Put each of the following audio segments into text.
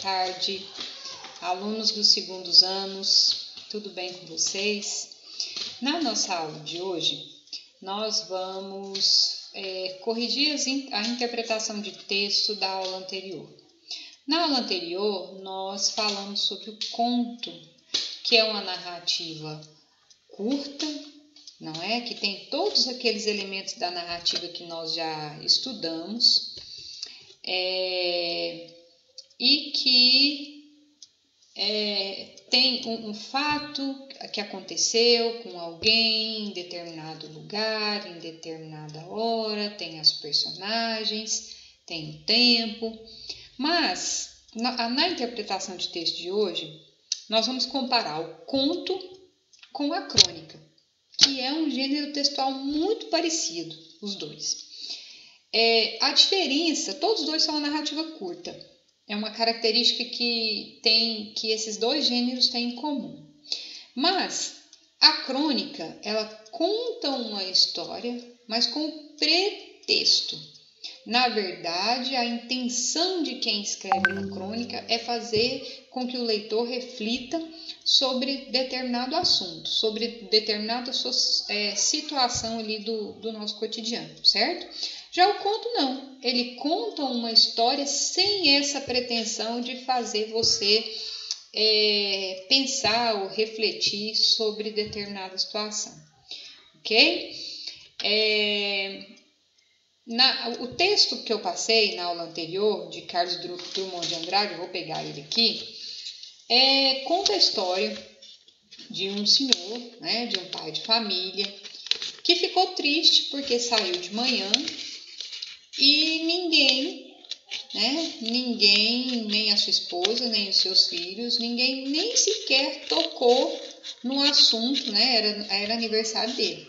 tarde, alunos dos segundos anos, tudo bem com vocês? Na nossa aula de hoje, nós vamos corrigir a interpretação de texto da aula anterior. Na aula anterior, nós falamos sobre o conto, que é uma narrativa curta, não é? Que tem todos aqueles elementos da narrativa que nós já estudamos, e que tem um fato que aconteceu com alguém em determinado lugar, em determinada hora, tem as personagens, tem o tempo. Mas, na interpretação de texto de hoje, nós vamos comparar o conto com a crônica, que é um gênero textual muito parecido, os dois. A diferença, todos os dois são uma narrativa curta. É uma característica que esses dois gêneros têm em comum. Mas a crônica, ela conta uma história, mas com o pretexto. Na verdade, a intenção de quem escreve uma crônica é fazer com que o leitor reflita sobre determinado assunto, sobre determinada situação ali do nosso cotidiano, certo? Já o conto não, ele conta uma história sem essa pretensão de fazer você pensar ou refletir sobre determinada situação, ok? O texto que eu passei na aula anterior, de Carlos Drummond de Andrade, eu vou pegar ele aqui, conta a história de um senhor, né, de um pai de família, que ficou triste porque saiu de manhã e ninguém, nem a sua esposa, nem os seus filhos, ninguém nem sequer tocou no assunto, né, era aniversário dele.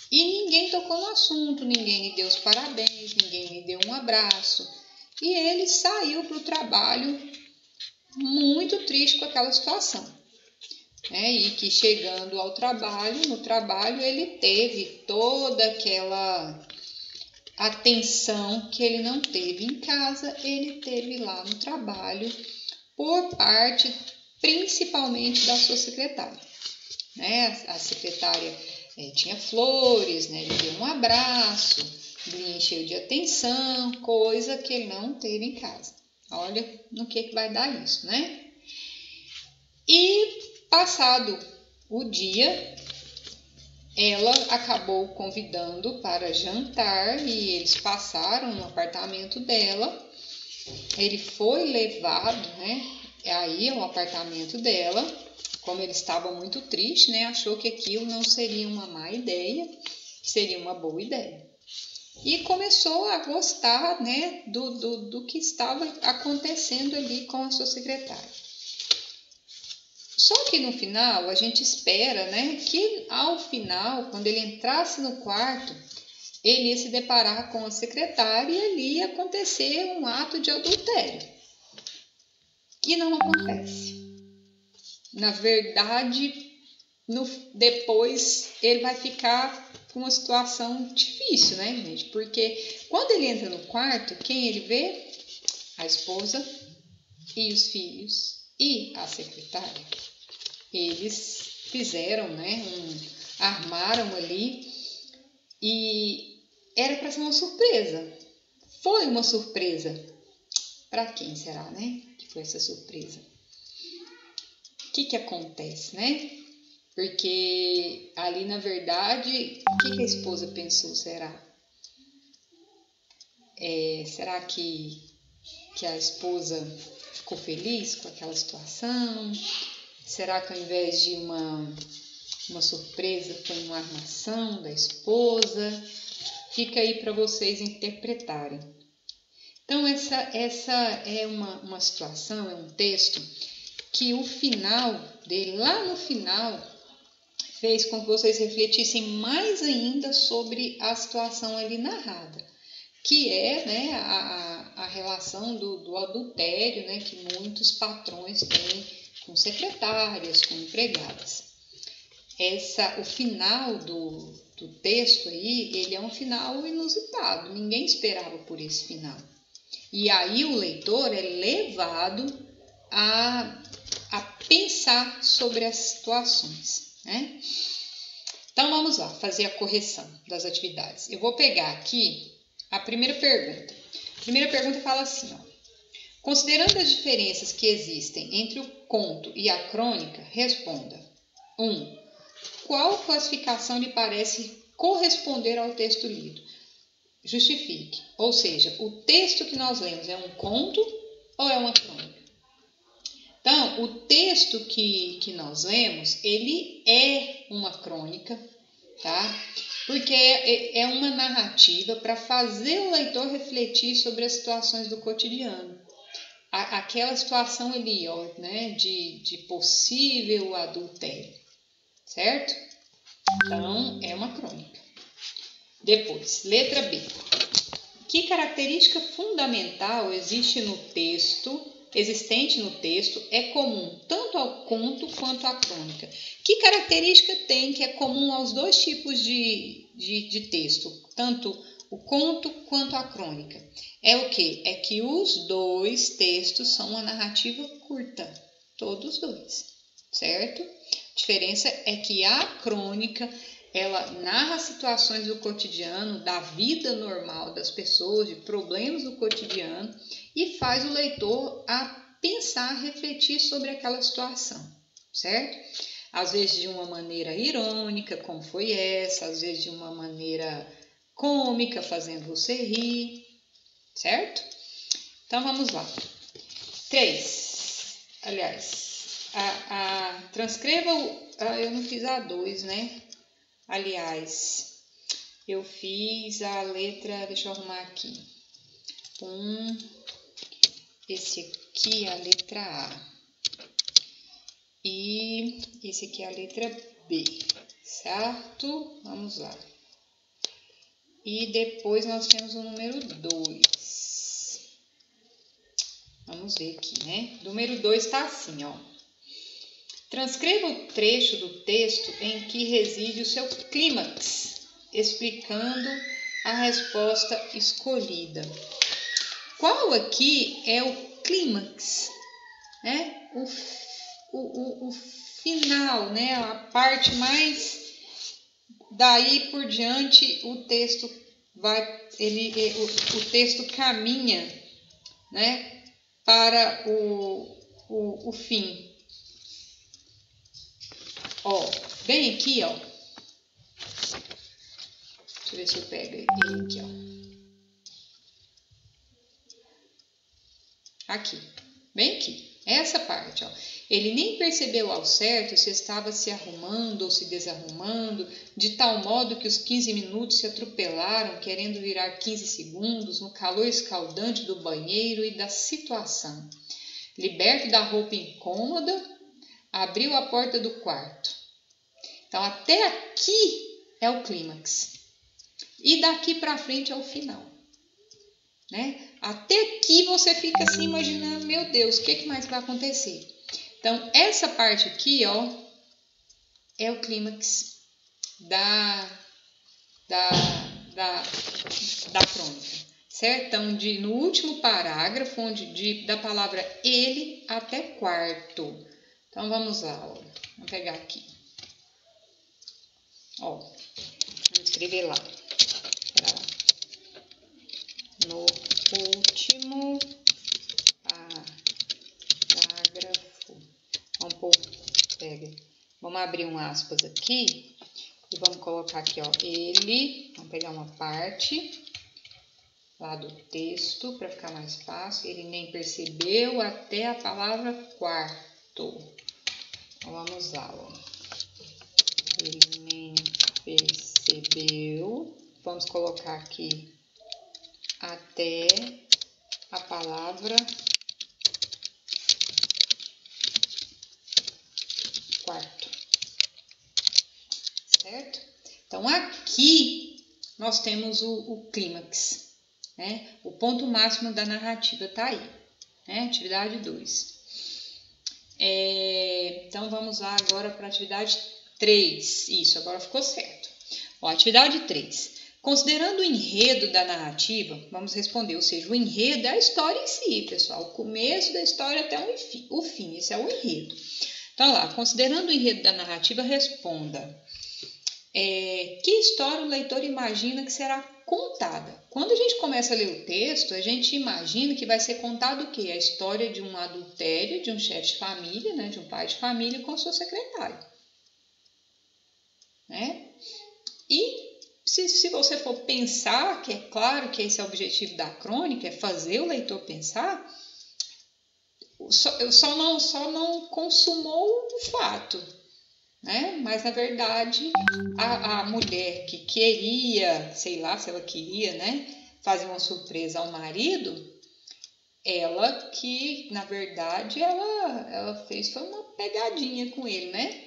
E ninguém tocou no assunto, ninguém lhe deu os parabéns, ninguém lhe deu um abraço. E ele saiu para o trabalho muito triste com aquela situação. E que chegando ao trabalho, no trabalho ele teve toda aquela atenção que ele não teve em casa, ele teve lá no trabalho por parte principalmente da sua secretária. A secretária tinha flores, lhe deu um abraço, lhe encheu de atenção, coisa que ele não teve em casa. Olha no que vai dar isso, né? E passado o dia, ela acabou convidando para jantar e eles passaram no apartamento dela. Ele foi levado, aí ao apartamento dela. Como ele estava muito triste, achou que aquilo não seria uma má ideia, seria uma boa ideia. E começou a gostar, do que estava acontecendo ali com a sua secretária. Só que no final, a gente espera, que ao final, quando ele entrasse no quarto, ele ia se deparar com a secretária e ali ia acontecer um ato de adultério. Que não acontece. Na verdade, depois ele vai ficar com uma situação difícil, gente? Porque quando ele entra no quarto, quem ele vê? A esposa e os filhos e a secretária. Eles fizeram, armaram ali e era para ser uma surpresa. Foi uma surpresa. Para quem será, que foi essa surpresa? O que acontece, Porque ali, na verdade, o que a esposa pensou, será? Será que a esposa ficou feliz com aquela situação? Será que ao invés de uma surpresa foi uma armação da esposa? Fica aí para vocês interpretarem. Então, essa é uma situação, é um texto que o final dele, lá no final, fez com que vocês refletissem mais ainda sobre a situação ali narrada, que é a relação do adultério, que muitos patrões têm com secretárias, com empregadas. O final do texto aí, ele é um final inusitado, ninguém esperava por esse final. E aí o leitor é levado a pensar sobre as situações, né? Então, vamos lá, fazer a correção das atividades. Eu vou pegar aqui a primeira pergunta. A primeira pergunta fala assim, ó. Considerando as diferenças que existem entre o conto e a crônica, responda. 1. Qual classificação lhe parece corresponder ao texto lido? Justifique. Ou seja, o texto que nós lemos é um conto ou é uma crônica? Então, o texto que nós lemos, ele é uma crônica, tá? Porque é uma narrativa para fazer o leitor refletir sobre as situações do cotidiano. Aquela situação ali, ó, né, de possível adultério, certo? Então, é uma crônica. Depois, letra B. Que característica fundamental existente no texto é comum tanto ao conto quanto à crônica? Que característica tem que é comum aos dois tipos de texto, tanto o conto quanto a crônica? É o quê? É que os dois textos são uma narrativa curta, todos dois, certo? A diferença é que a crônica, ela narra situações do cotidiano, da vida normal das pessoas, de problemas do cotidiano e faz o leitor a pensar, refletir sobre aquela situação, certo? Às vezes de uma maneira irônica, como foi essa, às vezes de uma maneira cômica, fazendo você rir, certo? Então, vamos lá. 3. Aliás, transcreva eu não fiz a 2, né? Aliás, eu fiz a letra, deixa eu arrumar aqui. Esse aqui é a letra A. E esse aqui é a letra B, certo? Vamos lá. E depois nós temos o número 2. Vamos ver aqui, né? Número 2 está assim, ó. Transcreva o trecho do texto em que reside o seu clímax, explicando a resposta escolhida. Qual aqui é o clímax? Né? O final, né? A parte mais... Daí por diante o texto o texto caminha, né, para o fim. Ó, bem aqui, ó. Deixa eu ver se eu pego ele aqui, ó. Aqui, bem aqui. Essa parte, ó. Ele nem percebeu ao certo se estava se arrumando ou se desarrumando, de tal modo que os 15 minutos se atropelaram, querendo virar 15 segundos, no calor escaldante do banheiro e da situação. Liberto da roupa incômoda, abriu a porta do quarto. Então, até aqui é o clímax. E daqui para frente é o final. Né? Até aqui você fica assim imaginando, meu Deus, o que mais vai acontecer? Então, essa parte aqui, ó, é o clímax da crônica, certo? Então, no último parágrafo, da palavra ele até quarto. Então, vamos lá, ó. Vamos pegar aqui. Ó, vamos escrever lá. No último parágrafo. Vamos abrir um aspas aqui e vamos colocar aqui, ó, ele. Vamos pegar uma parte lá do texto para ficar mais fácil. Ele nem percebeu até a palavra quarto. Então, vamos lá, ó. Ele nem percebeu. Vamos colocar aqui até a palavra quarto, certo? Então, aqui nós temos o clímax, né? O ponto máximo da narrativa está aí, né? Atividade 2. Então, vamos lá agora para a atividade 3. Isso, agora ficou certo. Ó, atividade 3. Considerando o enredo da narrativa, vamos responder, ou seja, o enredo é a história em si, pessoal. O começo da história até o fim, esse é o enredo. Então, lá, considerando o enredo da narrativa, responda. Que história o leitor imagina que será contada? Quando a gente começa a ler o texto, a gente imagina que vai ser contado o quê? A história de um adultério, de um chefe de família, né, de um pai de família com sua secretária. Né? E se você for pensar, que é claro que esse é o objetivo da crônica, é fazer o leitor pensar, só não consumou o fato, né? Mas na verdade a mulher que queria, sei lá se ela queria, né, fazer uma surpresa ao marido, ela que na verdade ela fez foi uma pegadinha com ele, né?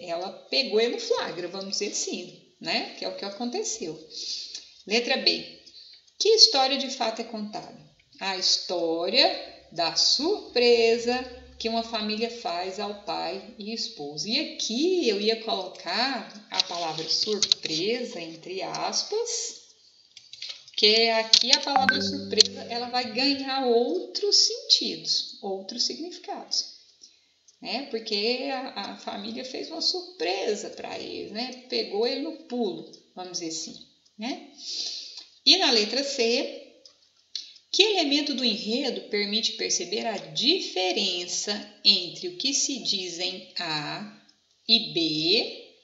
Ela pegou ele no flagra, vamos dizer assim, né? Que é o que aconteceu. Letra B. Que história de fato é contada? A história da surpresa que uma família faz ao pai e esposa. E aqui eu ia colocar a palavra surpresa entre aspas, que aqui a palavra surpresa ela vai ganhar outros sentidos, outros significados. Né? Porque a família fez uma surpresa para ele, né? Pegou ele no pulo, vamos dizer assim. Né? E na letra C, que elemento do enredo permite perceber a diferença entre o que se diz em A e B,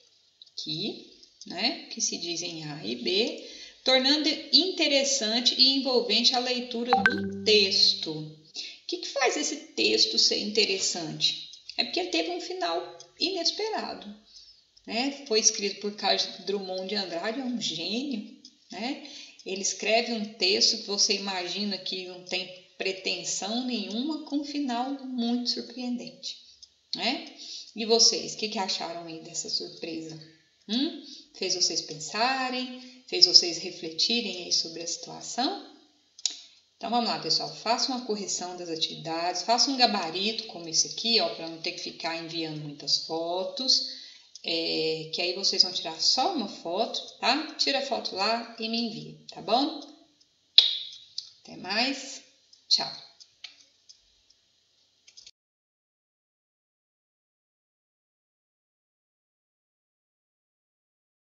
aqui, né? Que se diz em A e B, tornando interessante e envolvente a leitura do texto. O que faz esse texto ser interessante? É porque ele teve um final inesperado. Né? Foi escrito por Carlos Drummond de Andrade, é um gênio. Né? Ele escreve um texto que você imagina que não tem pretensão nenhuma, com um final muito surpreendente. Né? E vocês, o que acharam aí dessa surpresa? Fez vocês pensarem? Fez vocês refletirem aí sobre a situação? Então, vamos lá, pessoal. Faça uma correção das atividades, faça um gabarito como esse aqui, ó, para não ter que ficar enviando muitas fotos, que aí vocês vão tirar só uma foto, tá? Tira a foto lá e me envia, tá bom? Até mais. Tchau.